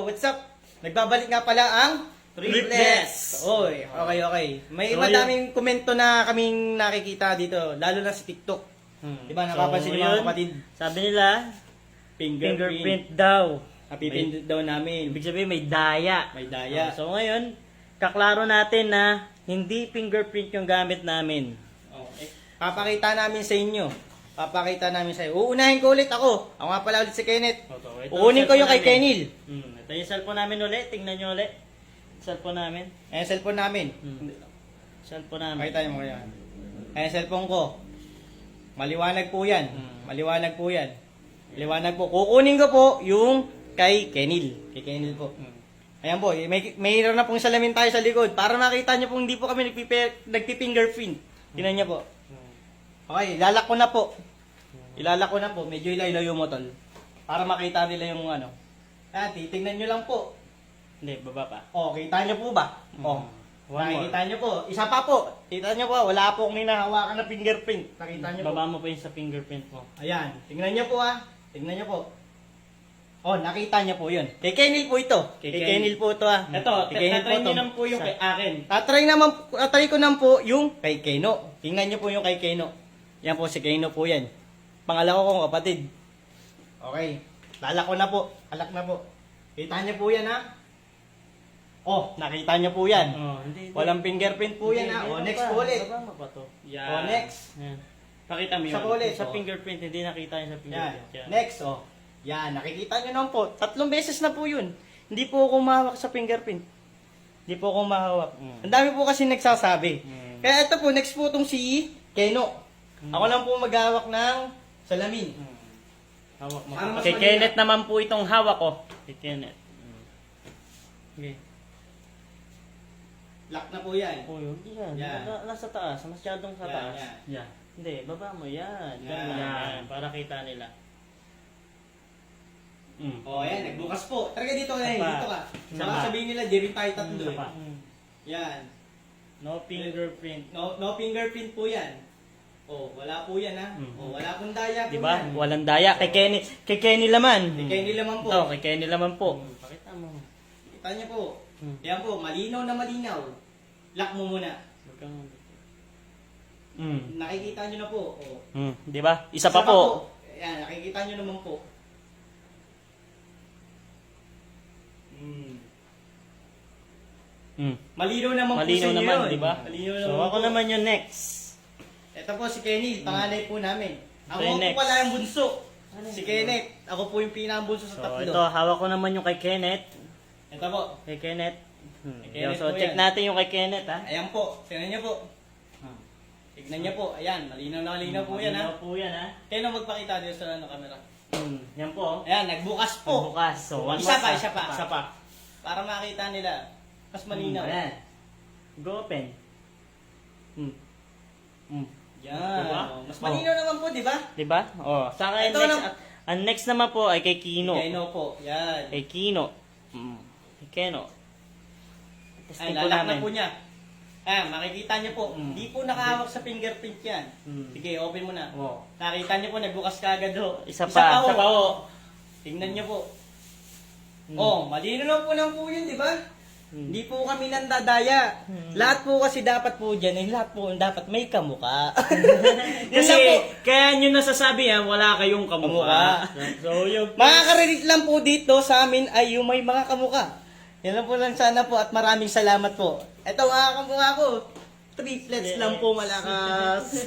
What's up? Nagbabalik nga pala ang Triplets! Oy, okay. May So, madaming komento na kaming nakikita dito, lalo na sa TikTok. Diba, napapansin niyo mga kapatid? Sabi nila, fingerprint daw. Napipindot daw namin. Ibig sabihin may daya. May daya. So ngayon, kaklaro natin na hindi fingerprint yung gamit namin. Okay. Papakita namin sa inyo. Uunahin ko ulit ako. Ako nga pala ulit si Kenneth. Uunin ko yung kay Kenil. Ito yung cellphone namin ulit. Tingnan nyo ulit. Cellphone namin. Ayan, cellphone namin. Cellphone namin. Pakita niyo mo yan. Ayan, cellphone ko. Maliwanag po yan. Maliwanag po. Kukunin ko po yung kay Kenil. Kay Kenil po. Ayan po, mayroon na pong salamin tayo sa likod para makita niyo pong hindi po kami nagpi-fingerprint. Tingnan niyo po. Okay, ilalak ko na po. Medyo ilayo mo, tol. Para makita nila yung ano. Titingnan nyo lang po. Hindi, baba pa. Kita nyo po ba? Nakikita nyo po. Isa pa po. Kita nyo po, wala po akong hinahawakan na fingerprint. Nakita nyo po. Baba mo pa yung sa fingerprint mo. Ayan, tingnan nyo po Tingnan nyo po. Nakita nyo po yun. Kay Kenil po ito. Kay Kenil po ito Ito, tatry nyo naman po yung kay akin. Tatry ko naman po yung kay Keno. Tingnan nyo po yung kay Keno. Yan po, si Keno po yan. Pangalawa kong kapatid. Okay. Lalak ko na po. Alak na po. Kita nyo po yan nakita nyo po yan. Hindi. Walang fingerprint po yan next po ulit. Baba mo pa to. Yan. Next. Yan. Pakita mo yun. Isa po ulit. Sa fingerprint, hindi nakita yung sa Yan. fingerprint. Yan. Next, Yan, nakikita nyo naman po. 3 beses na po yun. Hindi po ako mahawak sa fingerprint. Hindi po ako mahawak. Ang dami po kasi nagsasabi. Kaya ito po, next po itong si Keno. Ako lang po maghawak ng salamin. Hawak mo. Para mas Kay malinaw. Kenneth naman po itong hawak ko. Kay Kenneth. Okay. Lock na po yan. Yun. Yan. Yan. Nasa taas. Masyadong sa Yan, taas. yan. Yan. Hindi, baba mo. Yan. Yan. Yan. Para kita nila. Ayan, nagbukas po. Talaga dito ka Isa pa. dito ka. Isa Baka pa. sabihin nila, di rin tayo tatlo. Isa pa. Yan. No fingerprint. No fingerprint po yan. Wala po yan wala pong daya po Diba? yan. Walang daya. Kay Kenny laman. Kay Kenny laman po. Ito, kay Kenny laman po. Pakita mo. Kita niyo po. Yan po, malinaw na malinaw. Lock mo muna. Nakikita niyo na po. Diba? Isa pa po. Yan, nakikita niyo naman po. Malinaw naman po sa Malinaw inyo naman, yun. diba? Malinaw So, naman ako po. naman yung next. Ito po si Kenny, panganay po namin. Ako Ito yung po next. pala yung bunso. Si Kenneth. Ako po yung pinakabunso sa So, tatlo. ito, hawak ko naman yung kay Kenneth. Ito po. Kay Kenneth. Kenneth So, po check yan. natin yung kay Kenneth, ha? Ayan po. Tingnan niyo po. Tignan niyo po. Ayan, malinaw na malinaw po yan Malinaw po yan, ha? Kaya na magpakita dito sa camera. Yan po. Ayan, nagbukas po. Bukas. So, one Isa more pa. Isa pa. Para makita nila. Mas malinaw. Ayan. Go open. Yan. Diba? Mas malinaw naman po, di ba? Diba? Sa akin, Ito next, ang next naman po ay kay Kino. Keno po. Yan. Kay Kino. Kay Keno. Ay, Testing po lalak namin. na po niya. Ayan, makikita niyo po. Hindi po nakahawak sa fingerprint yan. Sige, open mo na. Nakita niyo po, nagbukas ka agad ho. Isa pa. Isa pa ho. Tingnan niyo po. Malino lang po yun, di ba? Hindi po kami nandadaya. Lahat po kasi dapat po dyan, lahat po dapat may kamukha. Kasi, kaya nyo nasasabi yan, wala kayong kamukha. So, yung... Makaka-relate lang po dito sa amin ay yung may mga kamukha. Yan lang po lang sana po at maraming salamat po. Ito mga kamukha ko. Triplets lang po malakas.